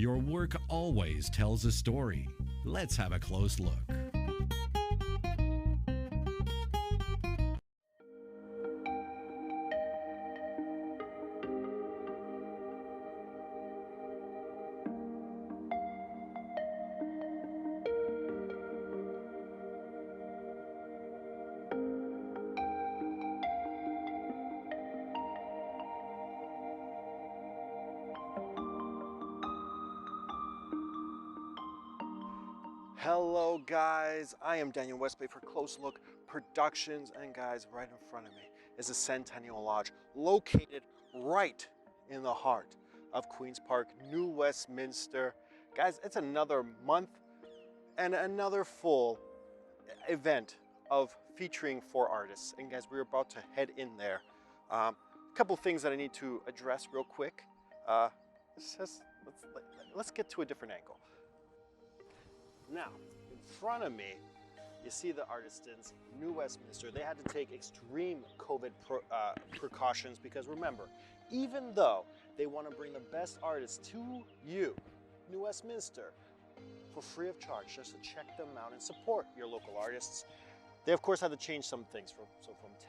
your work always tells a story. Let's have a close look. Hello guys, I am Daniel Westbay for CloseLook Productions, and guys, right in front of me is the Centennial Lodge, located right in the heart of Queen's Park, New Westminster. Guys, it's another month and another full event of featuring 4 artists, and guys, we're about to head in there. A couple things that I need to address real quick. Let's get to a different angle. Now, in front of me, you see the artisans, New Westminster. They had to take extreme COVID precautions because remember, even though they want to bring the best artists to you, New Westminster, for free of charge, just to check them out and support your local artists, they of course had to change some things. From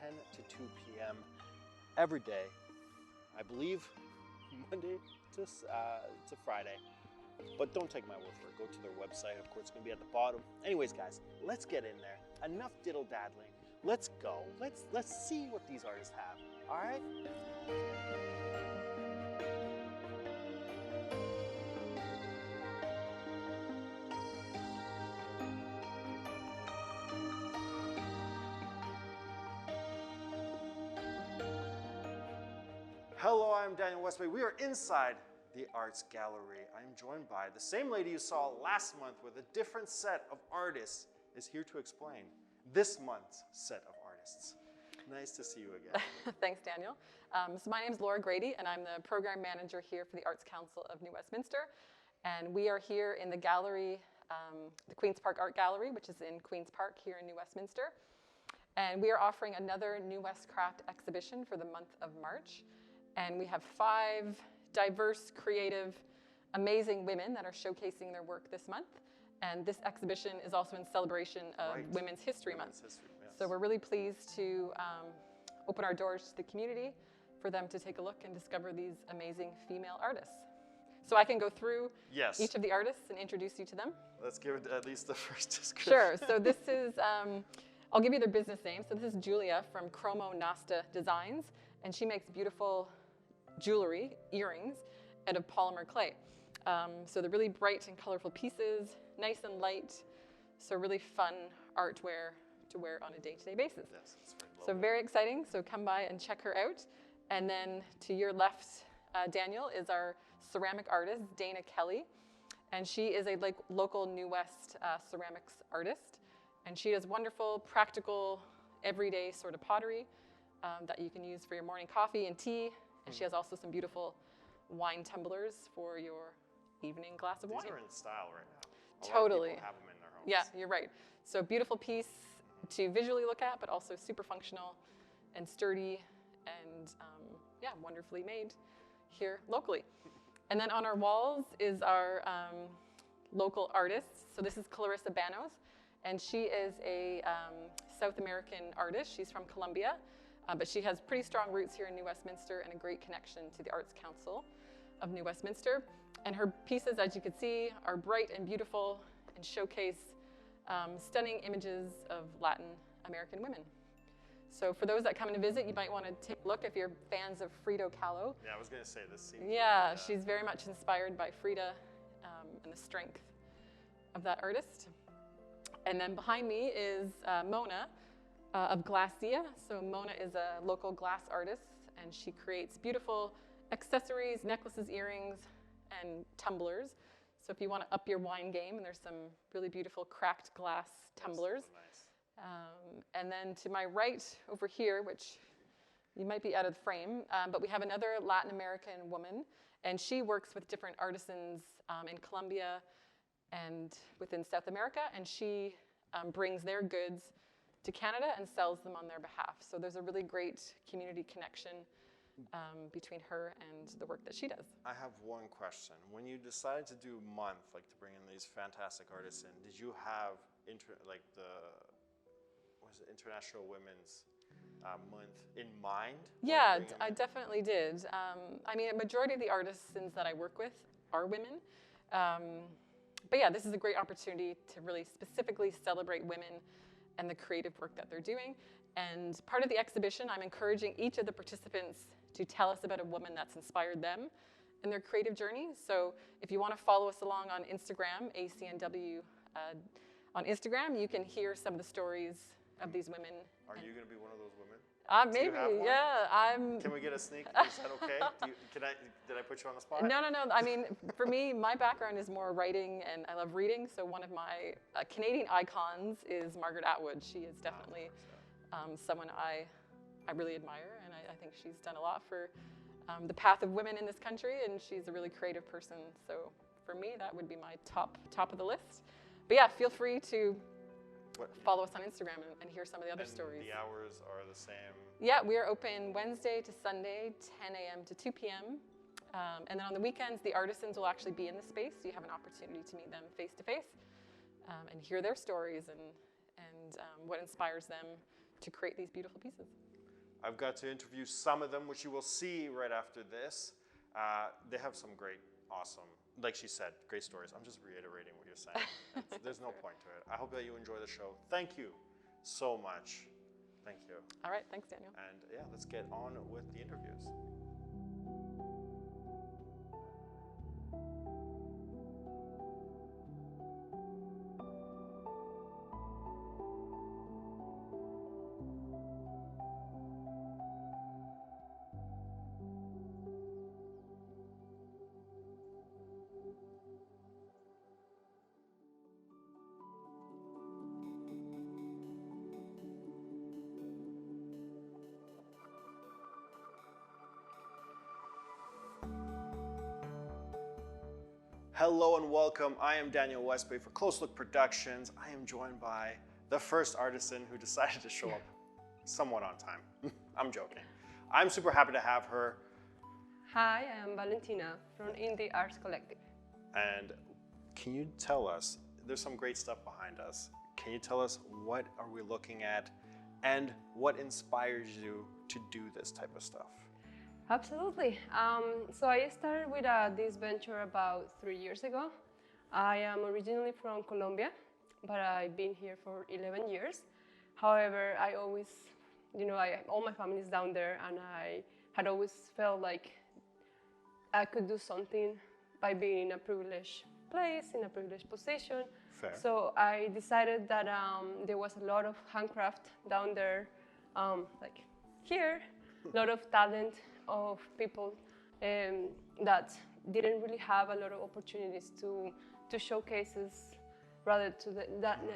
10 to 2 p.m. every day, I believe Monday to Friday. But don't take my word for it. Go to their website. Of course, it's going to be at the bottom. Anyways, guys, let's get in there. Enough diddle-daddling. Let's go. Let's see what these artists have. All right? Hello, I'm Daniel Westbay. We are inside the Arts Gallery. I'm joined by the same lady you saw last month with a different set of artists is here to explain this month's set of artists. Nice to see you again. Thanks, Daniel. So my name is Laura Grady, and I'm the program manager here for the Arts Council of New Westminster. And we are here in the gallery, the Queen's Park Art Gallery, which is in Queen's Park here in New Westminster. And we are offering another New West Craft exhibition for the month of March. And we have 5 diverse, creative, amazing women that are showcasing their work this month. And this exhibition is also in celebration of Women's History Month. Yes. So we're really pleased to open our doors to the community for them to take a look and discover these amazing female artists. So I can go through each of the artists and introduce you to them. Let's give it at least the first description. Sure. So this is, I'll give you their business name. So this is Julia from Chromo Nasta Designs, and she makes beautiful jewelry, earrings, out of polymer clay. So they're really bright and colorful pieces, nice and light, so really fun artware to wear on a day-to-day basis. Yes, it's very so very exciting, so come by and check her out. And then to your left, Daniel, is our ceramic artist, Dana Kelly. And she is a local New West ceramics artist. And she does wonderful, practical, everyday sort of pottery that you can use for your morning coffee and tea. And she has also some beautiful wine tumblers for your evening glass of wine. These are in style right now. Totally. A lot of people have them in their homes. Yeah, you're right. So beautiful piece to visually look at, but also super functional and sturdy and yeah, wonderfully made here locally. And then on our walls is our local artists. So this is Clarissa Banos, and she is a South American artist. She's from Colombia. But she has pretty strong roots here in New Westminster and a great connection to the Arts Council of New Westminster. And her pieces, as you can see, are bright and beautiful and showcase stunning images of Latin American women. So for those that come to visit, you might want to take a look if you're fans of Frida Kahlo. Yeah, I was going to say this seems Yeah, she's very much inspired by Frida and the strength of that artist. And then behind me is Mona of Glacia. So Mona is a local glass artist, and she creates beautiful accessories, necklaces, earrings, and tumblers. So if you want to up your wine game, there's some really beautiful cracked glass tumblers. Nice. And then to my right over here, which you might be out of the frame, but we have another Latin American woman, and she works with different artisans in Colombia and within South America, and she brings their goods to Canada and sells them on their behalf. So there's a really great community connection between her and the work that she does. I have one question. When you decided to do month, like to bring in these fantastic artists in, did you have International Women's Month in mind? Yeah, I definitely did. I mean, a majority of the artisans that I work with are women. But yeah, this is a great opportunity to really specifically celebrate women and the creative work that they're doing. And part of the exhibition, I'm encouraging each of the participants to tell us about a woman that's inspired them in their creative journey. So if you want to follow us along on Instagram, ACNW on Instagram, you can hear some of the stories of these women. Are you going to be one of those women? Maybe, yeah. Can we get a sneak? Is that okay? Did I put you on the spot? No. I mean, for me, my background is more writing, and I love reading. So one of my Canadian icons is Margaret Atwood. She is definitely someone I really admire, and I think she's done a lot for the path of women in this country, and she's a really creative person. So for me, that would be my top of the list. But yeah, feel free to follow us on Instagram and hear some of the other stories. The hours are the same? Yeah, we are open Wednesday to Sunday, 10 a.m. to 2 p.m. And then on the weekends, the artisans will actually be in the space, so you have an opportunity to meet them face to face and hear their stories and what inspires them to create these beautiful pieces. I've got to interview some of them, which you will see right after this. They have some great, awesome, like she said, great stories. I'm just reiterating what you're saying. There's no point to it. I hope that you enjoy the show. Thank you so much. Thank you. All right, thanks, Daniel. And yeah, let's get on with the interviews. Hello and welcome. I am Daniel Westby for CloseLook Productions. I am joined by the first artisan who decided to show up somewhat on time. I'm joking. I'm super happy to have her. Hi, I am Valentina from Indie Arts Collective. And can you tell us, there's some great stuff behind us. Can you tell us what are we looking at and what inspires you to do this type of stuff? Absolutely. So I started with this venture about 3 years ago. I am originally from Colombia, but I've been here for 11 years. However, I always, all my family is down there, and I had always felt like I could do something by being in a privileged place, in a privileged position. Fair. So I decided that there was a lot of handcraft down there, like here, a lot of talent of people that didn't really have a lot of opportunities to showcases rather to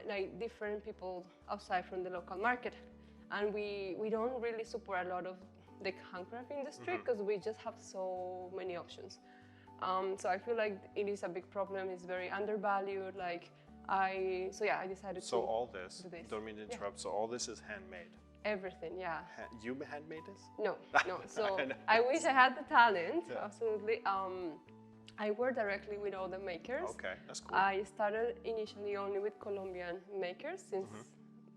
like different people outside from the local market. And we don't really support a lot of the handcraft industry because we just have so many options. So I feel like it is a big problem. It's very undervalued. I decided So to all this, do this. don't mean to interrupt, so all this is handmade? Everything, yeah. You handmade this? No. So I wish I had the talent, absolutely. I work directly with all the makers. Okay, that's cool. I started initially only with Colombian makers since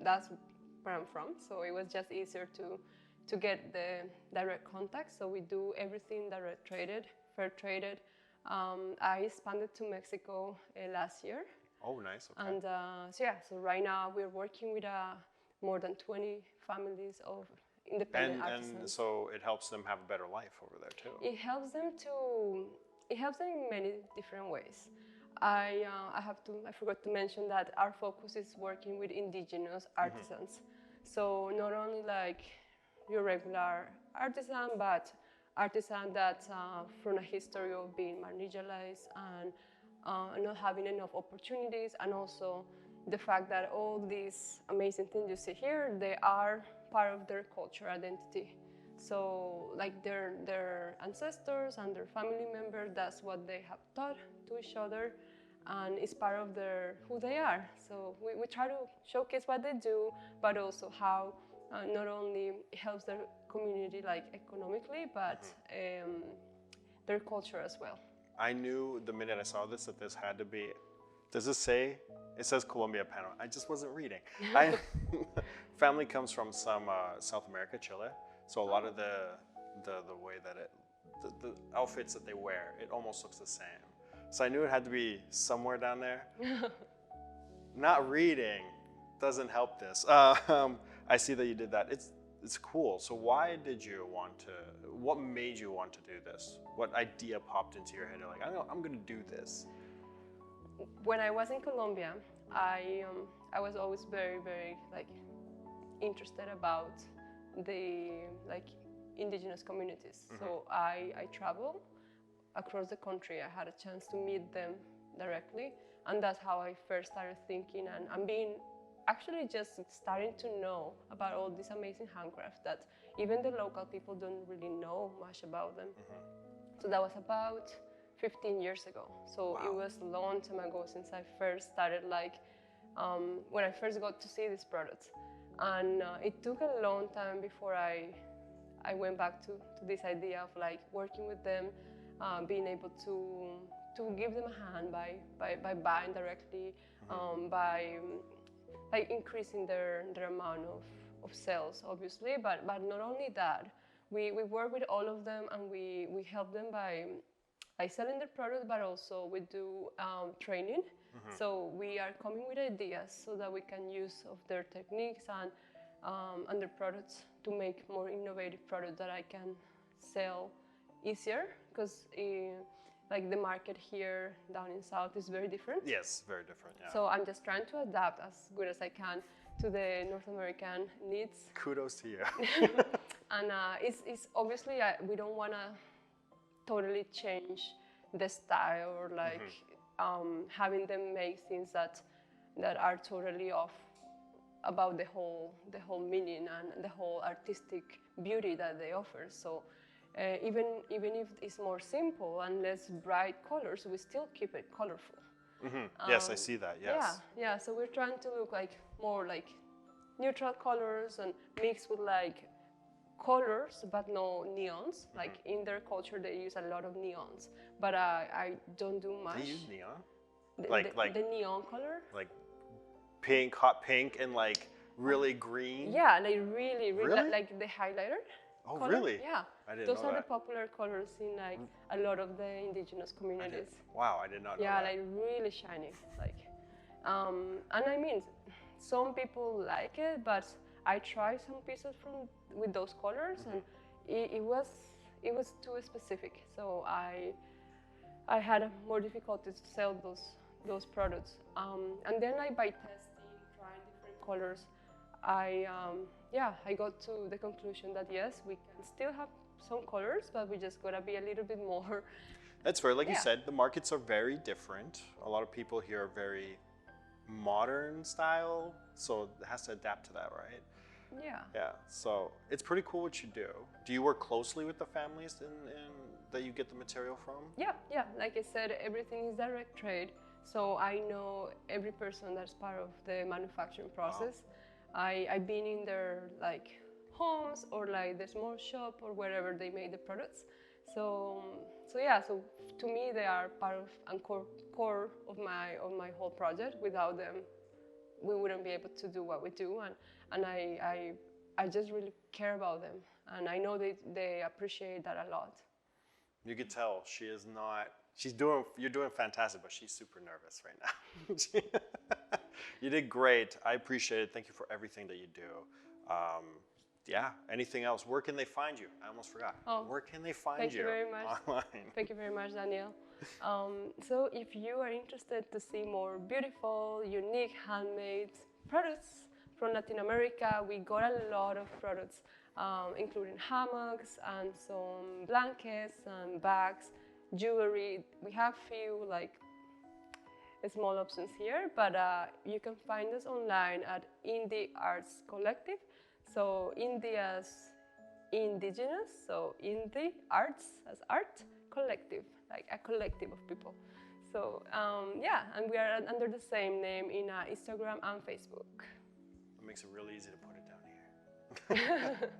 that's where I'm from. So it was just easier to get the direct contact. So we do everything direct traded, fair traded. I expanded to Mexico last year. Oh, nice. Okay. And so right now we're working with more than 20 families of independent artisans. And so it helps them have a better life over there too. It helps them in many different ways. I forgot to mention that our focus is working with indigenous artisans. So not only like your regular artisan, but artisan that's from a history of being marginalized and not having enough opportunities, and also the fact that all these amazing things you see here, they are part of their cultural identity. So like their ancestors and their family members, that's what they have taught to each other, and it's part of who they are. So we try to showcase what they do, but also how not only it helps their community like economically, but their culture as well. I knew the minute I saw this that this had to be. Does it say? It says Colombia panel. I just wasn't reading. Family comes from some South America, Chile. So a lot of the way that the outfits that they wear, it almost looks the same. So I knew it had to be somewhere down there. Not reading doesn't help this. I see that you did that. It's cool. So why did you want to? What made you want to do this? What idea popped into your head? You're like, I'm going to do this. When I was in Colombia, I was always very, very like interested about the like indigenous communities. So I traveled across the country. I had a chance to meet them directly, and that's how I first started thinking and being actually just starting to know about all these amazing handcrafts that even the local people don't really know much about them. So that was about 15 years ago. So it was a long time ago since I first started, like when I first got to see these products. And it took a long time before I went back to this idea of like working with them, being able to give them a hand by buying directly, by increasing their amount of sales, obviously. But not only that, we work with all of them and we help them by selling their products, but also we do training. So we are coming with ideas so that we can use of their techniques and their products to make more innovative products that I can sell easier, because like the market here down in South is very different. Yes, very different, yeah. So I'm just trying to adapt as good as I can to the North American needs. Kudos to you. And it's obviously, we don't want to totally change the style or like having them make things that are totally off about the whole meaning and the whole artistic beauty that they offer. So even if it's more simple and less bright colors, we still keep it colorful. Yes, I see that. Yes. Yeah. So we're trying to look like more like neutral colors and mixed with like colors, but no neons. Like in their culture, they use a lot of neons, but I don't do much. They use neon? The neon color? Like pink, hot pink, and like really green? Yeah, like really? Like the highlighter. Oh, color. Really? Yeah. I didn't Those know are that. the popular colors in like a lot of the indigenous communities. Wow, I did not know Yeah, that. like really shiny. Like, and I mean, some people like it, but I tried some pieces with those colors, and it was too specific. So I had more difficulty to sell those products. And then by testing, trying different colors, I got to the conclusion that yes, we can still have some colors, but we just gotta be a little bit more. That's fair. Like you said, the markets are very different. A lot of people here are very modern style, so it has to adapt to that, right? Yeah. So it's pretty cool what you do. Do you work closely with the families that you get the material from? Yeah. Like I said, everything is direct trade. So I know every person that's part of the manufacturing process. I've been in their like homes or like the small shop or wherever they make the products. So to me they are part of and core of my whole project. Without them, we wouldn't be able to do what we do, and I just really care about them, and I know they appreciate that a lot. You could tell she is not. You're doing fantastic, but she's super nervous right now. You did great. I appreciate it. Thank you for everything that you do. Anything else? Where can they find you? I almost forgot. Where can they find you? Thank you very much. Online? Thank you very much, Daniel. So if you are interested to see more beautiful, unique, handmade products from Latin America, we got a lot of products, including hammocks and some blankets and bags, jewelry. We have few like small options here, but you can find us online at Indie Arts Collective. So India's indigenous, so Indie Arts as art, collective, like a collective of people. So and we are under the same name in Instagram and Facebook. It makes it really easy to put it down here.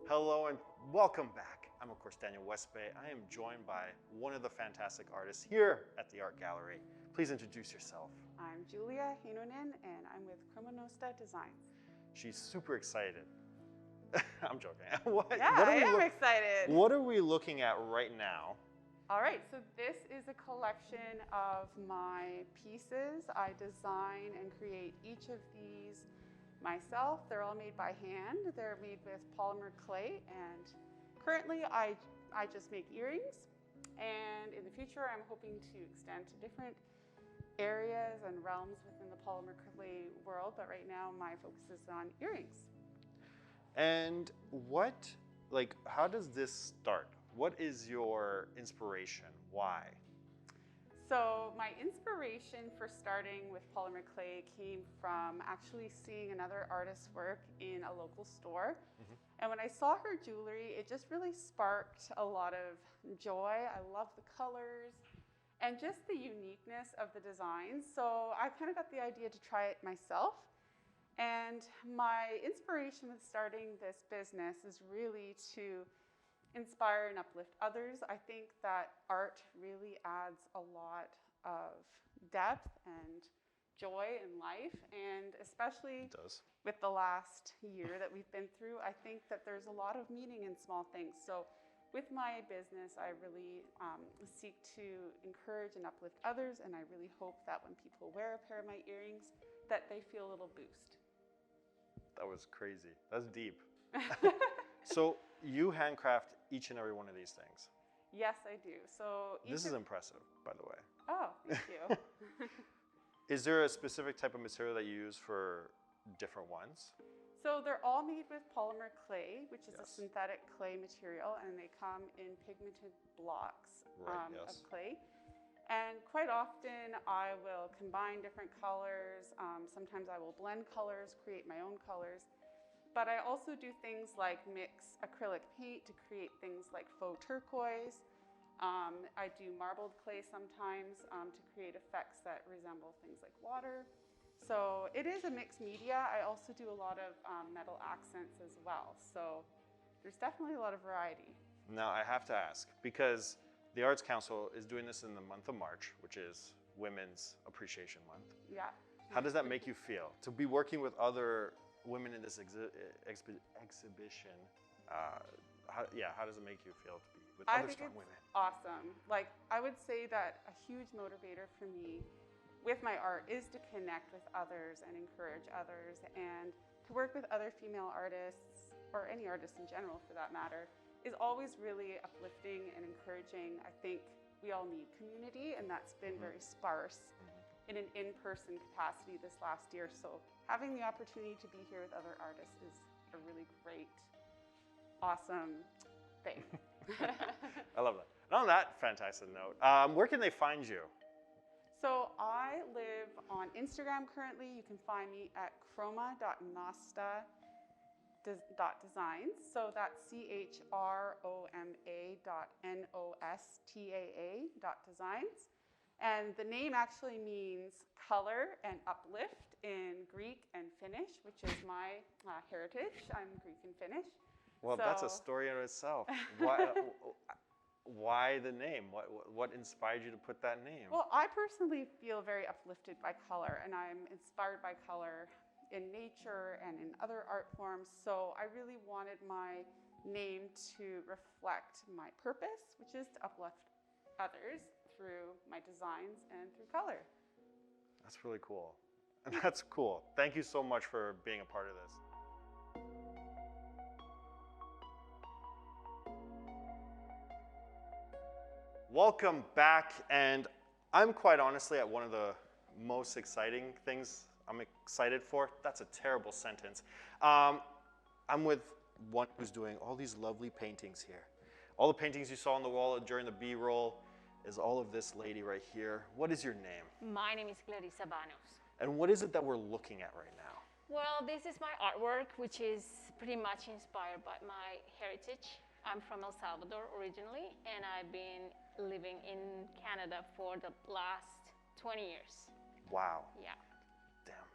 Hello and welcome back. I'm of course Daniel Westbay. I am joined by one of the fantastic artists here at the Art Gallery. Please introduce yourself. I'm Julia Heinonen, and I'm with Chromonosta Designs. She's super excited. I'm joking. What I am excited. What are we looking at right now? All right, so this is a collection of my pieces. I design and create each of these myself. They're all made by hand. They're made with polymer clay, and currently I just make earrings. And in the future, I'm hoping to extend to different areas and realms within the polymer clay world, but right now my focus is on earrings. And how does this start? What is your inspiration? Why? So my inspiration for starting with polymer clay came from actually seeing another artist's work in a local store. And when I saw her jewelry, it just really sparked a lot of joy. I love the colors and just the uniqueness of the designs. So I kind of got the idea to try it myself. And my inspiration with starting this business is really to inspire and uplift others. I think that art really adds a lot of depth and joy in life, and especially with the last year that we've been through, I think that there's a lot of meaning in small things. So with my business, I really seek to encourage and uplift others, and I really hope that when people wear a pair of my earrings, that they feel a little boost. That was crazy. That's deep. So you handcraft each and every one of these things? Yes, I do. So this is impressive, by the way. Oh, thank you. Is there a specific type of material that you use for different ones? So they're all made with polymer clay, which is a synthetic clay material, and they come in pigmented blocks of clay. And quite often I will combine different colors. Sometimes I will blend colors, create my own colors. But I also do things like mix acrylic paint to create things like faux turquoise. I do marbled clay sometimes to create effects that resemble things like water. So it is a mixed media. I also do a lot of metal accents as well. So there's definitely a lot of variety. Now I have to ask, because the Arts Council is doing this in the month of March, which is Women's Appreciation Month. Yeah. How does that make you feel to be working with other women in this exhibition? How does it make you feel to be with other strong women? Awesome. Like, I would say that a huge motivator for me with my art is to connect with others and encourage others, and to work with other female artists, or any artist in general for that matter, is always really uplifting and encouraging. I think we all need community, and that's been very sparse in an in-person capacity this last year. So having the opportunity to be here with other artists is a really great, awesome thing. I love that. And on that fantastic note, where can they find you? So I live on Instagram currently. You can find me at chroma.nosta.designs. So that's CHROMA.NOSTAA.designs. And the name actually means color and uplift in Greek and Finnish, which is my heritage. I'm Greek and Finnish. Well, that's a story in itself. Why the name? What inspired you to put that name? Well, I personally feel very uplifted by color, and I'm inspired by color in nature and in other art forms. So I really wanted my name to reflect my purpose, which is to uplift others through my designs and through color. That's really cool. That's cool. Thank you so much for being a part of this. Welcome back, and I'm quite honestly at one of the most exciting things I'm excited for. That's a terrible sentence. I'm with one who's doing all these lovely paintings here. All the paintings you saw on the wall during the B-roll is all of this lady right here. What is your name? My name is Clarissa Banos. And what is it that we're looking at right now? Well, this is my artwork, which is pretty much inspired by my heritage. I'm from El Salvador originally, and I've been living in Canada for the last 20 years. Wow. Yeah. Damn.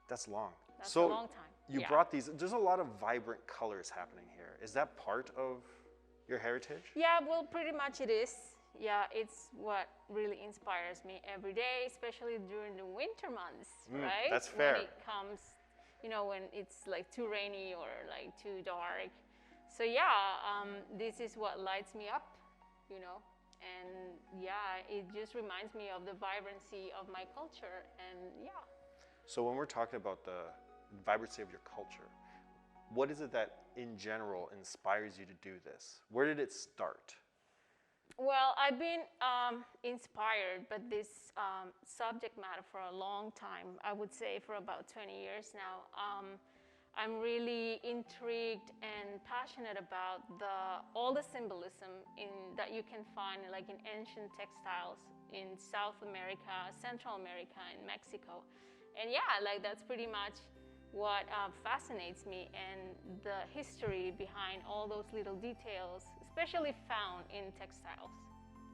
That's long. That's So a long time. you Yeah. brought these, there's a lot of vibrant colors happening here. Is that part of your heritage? Yeah, well, pretty much it is. Yeah, it's what really inspires me every day, especially during the winter months, right? That's fair. When it comes, you know, when it's like too rainy or like too dark. So yeah, this is what lights me up, you know. And yeah, it just reminds me of the vibrancy of my culture, and yeah. So when we're talking about the vibrancy of your culture, what is it that in general inspires you to do this? Where did it start? Well, I've been inspired by this subject matter for a long time. I would say for about 20 years now. I'm really intrigued and passionate about all the symbolism that you can find like in ancient textiles in South America, Central America, and Mexico. And yeah, like that's pretty much what fascinates me, and the history behind all those little details, especially found in textiles.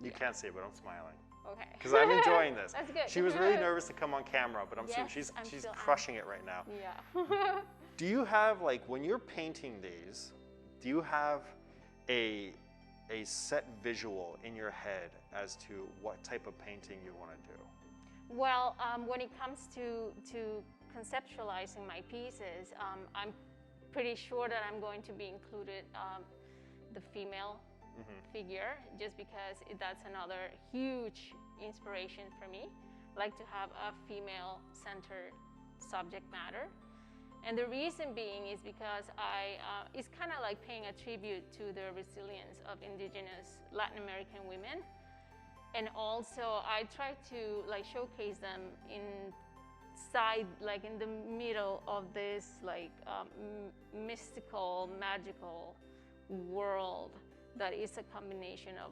You can't see it, but I'm smiling. Okay. Because I'm enjoying this. That's good. She was really nervous to come on camera, but Yes, she's still crushing it right now. Yeah. Do you have, like, when you're painting these, do you have a set visual in your head as to what type of painting you want to do? Well, when it comes to conceptualizing my pieces, I'm pretty sure that I'm going to be included the female figure, just because that's another huge inspiration for me. Like to have a female-centered subject matter. And the reason being is because it's kind of like paying a tribute to the resilience of indigenous Latin American women. And also I try to like showcase them inside, like in the middle of this like mystical, magical world that is a combination of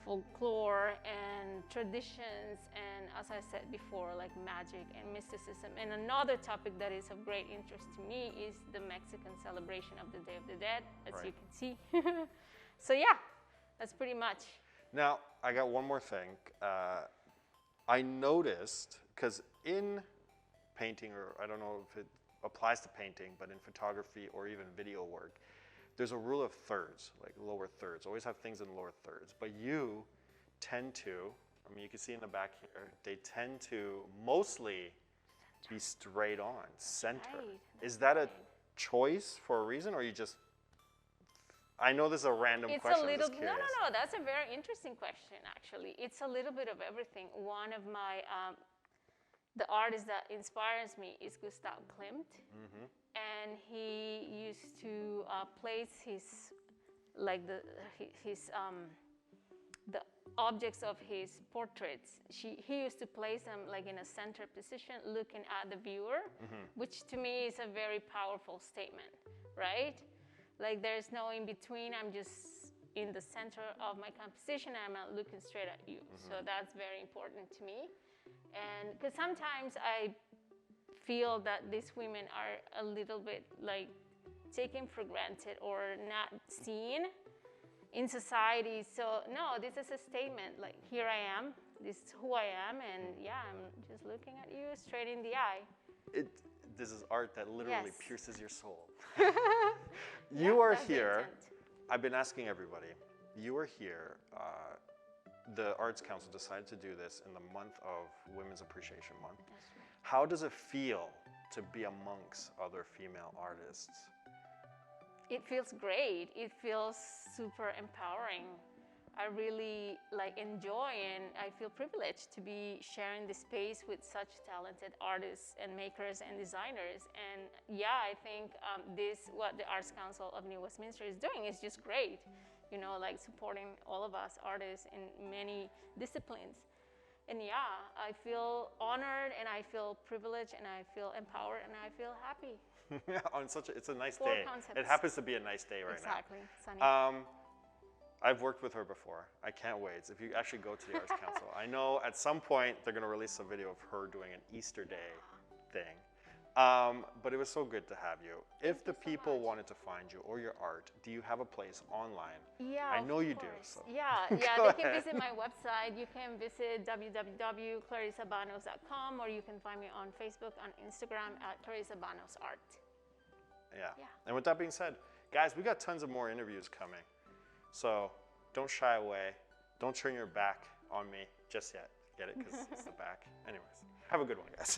folklore and traditions, and as I said before, like magic and mysticism. And another topic that is of great interest to me is the Mexican celebration of the Day of the Dead, as you can see. So yeah, that's pretty much. Now, I got one more thing. I noticed, because in painting, or I don't know if it applies to painting, but in photography or even video work, there's a rule of thirds, like lower thirds. Always have things in lower thirds. But you tend to, I mean, you can see in the back here, they tend to mostly be straight on, center. Right. Is that a choice for a reason, or you just, I know this is a random It's question, a little, I'm just curious. no, that's a very interesting question, actually. It's a little bit of everything. One of my, the artist that inspires me is Gustav Klimt. And he used to place his, like the objects of his portraits. He used to place them like in a center position, looking at the viewer, which to me is a very powerful statement, right? Like there's no in between. I'm just in the center of my composition. I'm not looking straight at you. So that's very important to me. And because sometimes I feel that these women are a little bit like taken for granted or not seen in society. So no, this is a statement, like here I am, this is who I am, and yeah, I'm just looking at you straight in the eye. This is art that literally Yes. pierces your soul. You are That's the here, intent. I've been asking everybody, you are here, the Arts Council decided to do this in the month of Women's Appreciation Month. That's right. How does it feel to be amongst other female artists? It feels great. It feels super empowering. I really like enjoy, and I feel privileged to be sharing this space with such talented artists and makers and designers. And yeah, I think what the Arts Council of New Westminster is doing is just great. You know, like supporting all of us artists in many disciplines. And yeah, I feel honored, and I feel privileged, and I feel empowered, and I feel happy. It's a nice Four day. concepts. It happens to be a nice day right Exactly. Sunny. now. I've worked with her before. I can't wait. If you actually go to the Arts Council, I know at some point they're going to release a video of her doing an Easter Day thing. But it was so good to have you. If the people wanted to find you or your art, do you have a place online? Yeah, I know you do. course. So. Yeah, they can visit my website. You can visit www.clarissabanos.com, or you can find me on Facebook, on Instagram at Clarissa Banos Art. Yeah. And with that being said, guys, we got tons of more interviews coming. So don't shy away. Don't turn your back on me just yet. Get it? Because it's the back. Anyways, have a good one, guys.